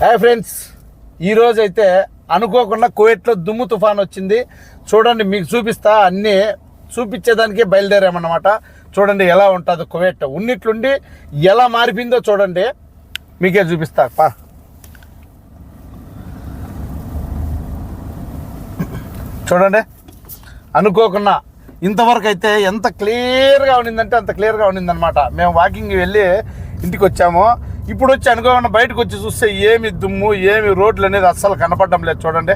Hi friends, ఈరోజు అయితే అనుకోకుండా కువైట్లో దుమ్ము తుఫాన్ వచ్చింది. చూడండి, మీకు చూపిస్తా. అన్నీ చూపించేదానికే బయలుదేరామన్నమాట. చూడండి ఎలా ఉంటుందో కువైట్. ఉన్నట్లుండి ఎలా మారిపోయిందో చూడండి, మీకే చూపిస్తా. చూడండి, అనుకోకుండా ఇంతవరకు అయితే ఎంత క్లియర్గా ఉండిందంటే అంత క్లియర్గా ఉండిందనమాట. మేము వాకింగ్ వెళ్ళి ఇంటికి వచ్చాము. ఇప్పుడు వచ్చి అనుకోకుండా బయటకు వచ్చి చూస్తే ఏమి దుమ్ము, ఏమి రోడ్లు అనేది అస్సలు కనపడడం లేదు. చూడండి,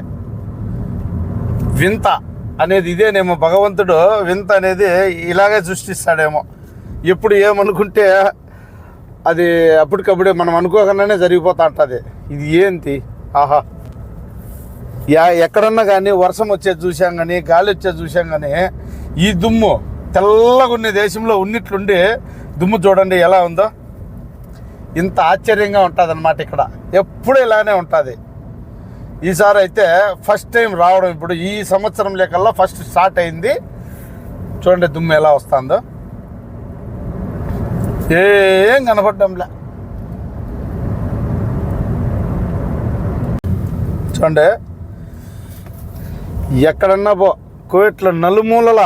వింత అనేది ఇదేనేమో. భగవంతుడు వింత అనేది ఇలాగే సృష్టిస్తాడేమో. ఎప్పుడు ఏమనుకుంటే అది అప్పటికప్పుడే మనం అనుకోకుండానే జరిగిపోతా ఉంటుంది. ఇది ఏంటి? ఆహా, ఎక్కడన్నా కానీ వర్షం వచ్చేది చూసాం, కానీ గాలి వచ్చేది చూసాం, కానీ ఈ దుమ్ము తెల్లగా ఉన్న దేశంలో ఉన్నట్లుండి దుమ్ము చూడండి ఎలా ఉందో. ఇంత ఆశ్చర్యంగా ఉంటుంది అన్నమాట. ఇక్కడ ఎప్పుడు ఇలానే ఉంటుంది. ఈసారి అయితే ఫస్ట్ టైం రావడం, ఇప్పుడు ఈ సంవత్సరం లేకల్లా ఫస్ట్ స్టార్ట్ అయింది. చూడండి దుమ్ము ఎలా వస్తుందో, ఏం కనపడ్డంలే. చూడండి, ఎక్కడన్నా కువైట్లో నలుమూలల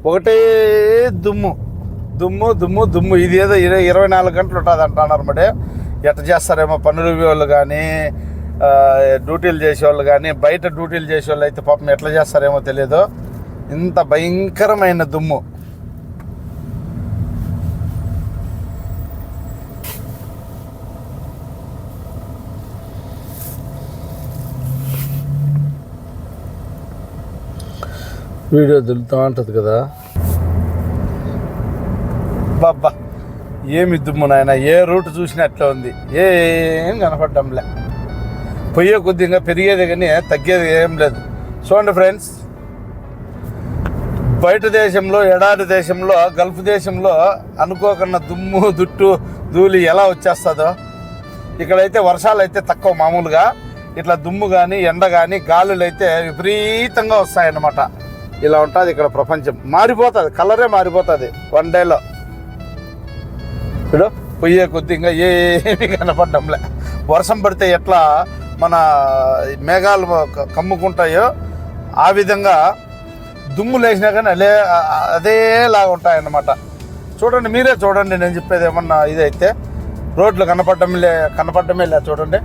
ఒకటే దుమ్ము దుమ్ము దుమ్ము దుమ్ము. ఇది ఏదో 24 గంటలు ఉంటుంది అంటున్నారు. మరి ఎట్లా చేస్తారేమో పనులు వాళ్ళు కానీ, డ్యూటీలు చేసేవాళ్ళు కానీ, బయట డ్యూటీలు చేసేవాళ్ళు అయితే పాపం ఎట్లా చేస్తారేమో తెలియదు. ఇంత భయంకరమైన దుమ్ము. వీడియో దులుతూ ఉంటుంది కదా. బాబ్బా, ఏమి దుమ్ము నాయన. ఏ రూట్ చూసినట్లే ఉంది, ఏం కనపడ్డంలే. పొయ్యే కొద్దిగా పెరిగేది కానీ తగ్గేది ఏం లేదు. చూడండి ఫ్రెండ్స్, బయట దేశంలో, ఎడారి దేశంలో, గల్ఫ్ దేశంలో అనుకోకుండా దుమ్ము దుట్టు ధూళి ఎలా వచ్చేస్తుందో, ఇక్కడైతే వర్షాలు అయితే తక్కువ. మామూలుగా ఇట్లా దుమ్ము కానీ, ఎండ కానీ, గాలులు అయితే విపరీతంగా వస్తాయన్నమాట. ఇలా ఉంటుంది ఇక్కడ ప్రపంచం. మారిపోతుంది, కలరే మారిపోతుంది వన్ డేలో. ఇప్పుడు పొయ్యే కొద్దిగా ఏమీ కనపడ్డంలే. వర్షం పడితే ఎట్లా మన మేఘాలు కమ్ముకుంటాయో ఆ విధంగా దుమ్ము లేచినా కానీ అదేలాగా ఉంటాయన్నమాట. చూడండి, మీరే చూడండి. నేను చెప్పేది ఏమన్నా ఇదైతే రోడ్లు కనపడమే లే. చూడండి,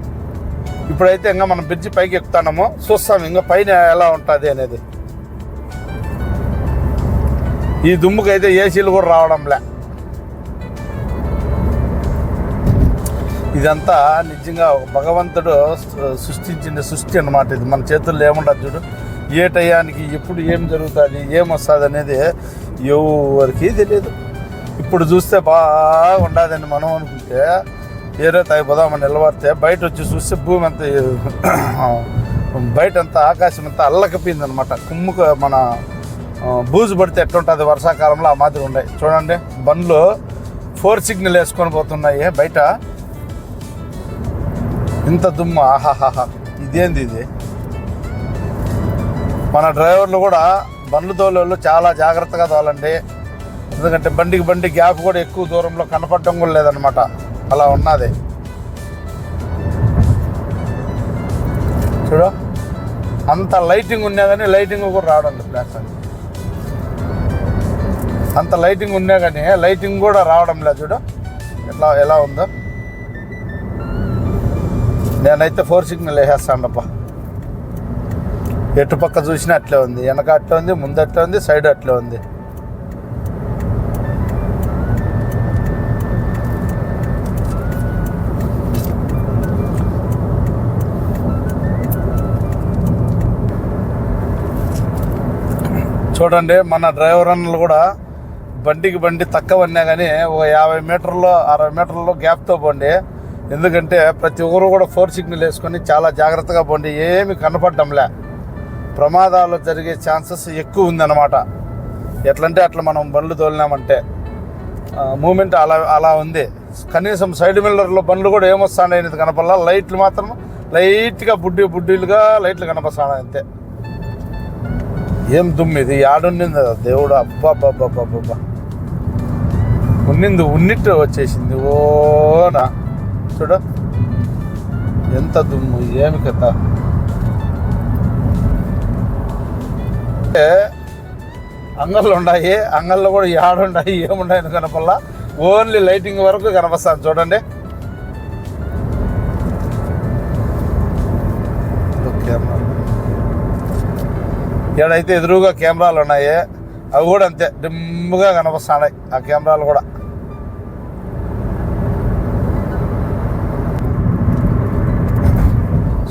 ఇప్పుడైతే ఇంకా మనం బ్రిడ్జి పైకి ఎక్కుతున్నాము. చూస్తాం ఇంకా పైన ఎలా ఉంటుంది అనేది. ఈ దుమ్ముకైతే ఏసీలు కూడా రావడంలే. ఇదంతా నిజంగా భగవంతుడు సృష్టించిన సృష్టి అన్నమాట. ఇది మన చేతుల్లో ఏముండదు. చూడు, ఏ టయానికి ఎప్పుడు ఏం జరుగుతుంది, ఏం వస్తుంది అనేది ఎవరికి తెలియదు. ఇప్పుడు చూస్తే బాగా ఉండదని మనం అనుకుంటే, ఏరే తాగిపోదామని నిలబడితే బయట వచ్చి చూస్తే భూమి అంతా, బయట అంతా ఆకాశం అంతా అల్లకపోయిందనమాట. కుమ్ముకు మన బూజు పడితే ఎట్లుంటుంది వర్షాకాలంలో, ఆ మాదిరి ఉన్నాయి. చూడండి, బండ్లు 4 సిగ్నల్ వేసుకొని పోతున్నాయి బయట. ఇంత దుమ్ము, ఆహాహా, ఇదేంది ఇది? మన డ్రైవర్లు కూడా, బండ్లు తోలేళ్ళు చాలా జాగ్రత్తగా తోలండి. ఎందుకంటే బండి గ్యాప్ కూడా ఎక్కువ దూరంలో కనపడటం కూడా లేదనమాట. అలా ఉన్నది. చూడు, అంత లైటింగ్ ఉన్నా కానీ లైటింగ్ కూడా రావడం లేదు. ఫ్లాష్ అని అంత లైటింగ్ ఉన్నా కానీ లైటింగ్ కూడా రావడం లేదు. చూడు ఎలా ఉందో. నేనైతే 4 సిగ్నల్ వేసేస్తానప్ప. ఎటు పక్క చూసినా అట్లే ఉంది, వెనక అట్లే ఉంది, ముందు అట్లే ఉంది, సైడ్ అట్లే ఉంది. చూడండి, మన డ్రైవర్ అన్నలు కూడా బండి తక్కువ అన్నా కానీ ఒక 50 మీటర్లో 60 మీటర్లో గ్యాప్తో పోండి. ఎందుకంటే ప్రతి ఒక్కరు కూడా 4 సిగ్నల్ వేసుకొని చాలా జాగ్రత్తగా పోండి. ఏమి కనపడడంలే. ప్రమాదాలు జరిగే ఛాన్సెస్ ఎక్కువ ఉందన్నమాట. ఎట్లంటే అట్లా మనం బండ్లు తోలినామంటే మూమెంట్ అలా ఉంది. కనీసం సైడ్ మిల్లర్లో బండ్లు కూడా ఏమొస్తాయి అనేది కనపడాల. లైట్లు మాత్రం లైట్గా బుడ్డీలుగా లైట్లు కనపస్తాయి అంతే. ఏం దుమ్ము ఇది, ఆడుండింది దేవుడు. అబ్బా, ఉన్నిట్టు వచ్చేసింది. ఓనా చూడు, ఎంత దుమ్ము, ఏమి కథ. అంగళ్ళు ఉన్నాయి, అంగళ్ళు కూడా ఏడుండాయి ఏముండాయని కనపల్లా, ఓన్లీ లైటింగ్ వరకు కనపస్తాను చూడండి. ఏడైతే ఎదురుగా కెమెరాలు ఉన్నాయి, అవి కూడా అంతే డిమ్ముగా కనపస్తున్నాయి ఆ కెమెరాలు కూడా.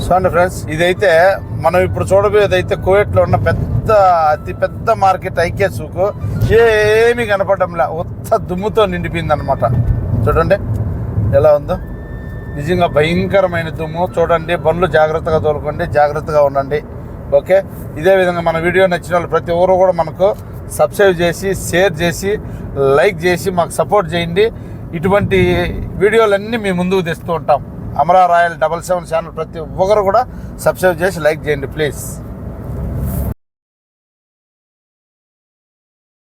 చూడండి ఫ్రెండ్స్, ఇదైతే మనం ఇప్పుడు చూడబోయేది అయితే కువైట్లో ఉన్న అతి పెద్ద మార్కెట్ ఐకే సూకు. ఏమీ కనపడంలే, ఉత్త దుమ్ముతో నిండిపోయింది అనమాట. చూడండి ఎలా ఉందో, నిజంగా భయంకరమైన దుమ్ము. చూడండి, బండ్లు జాగ్రత్తగా తోలుకోండి, జాగ్రత్తగా ఉండండి. ఓకే, ఇదే విధంగా మన వీడియో నచ్చిన వాళ్ళు ప్రతి ఒక్కరు కూడా మనకు సబ్స్క్రైబ్ చేసి, షేర్ చేసి, లైక్ చేసి మాకు సపోర్ట్ చేయండి. ఇటువంటి వీడియోలన్నీ మీ ముందుకు తెస్తూ ఉంటాం. అమరా రాయల్ 77 ఛానల్ ప్రతి ఒక్కరు కూడా సబ్స్క్రైబ్ చేసి లైక్ చేయండి ప్లీజ్.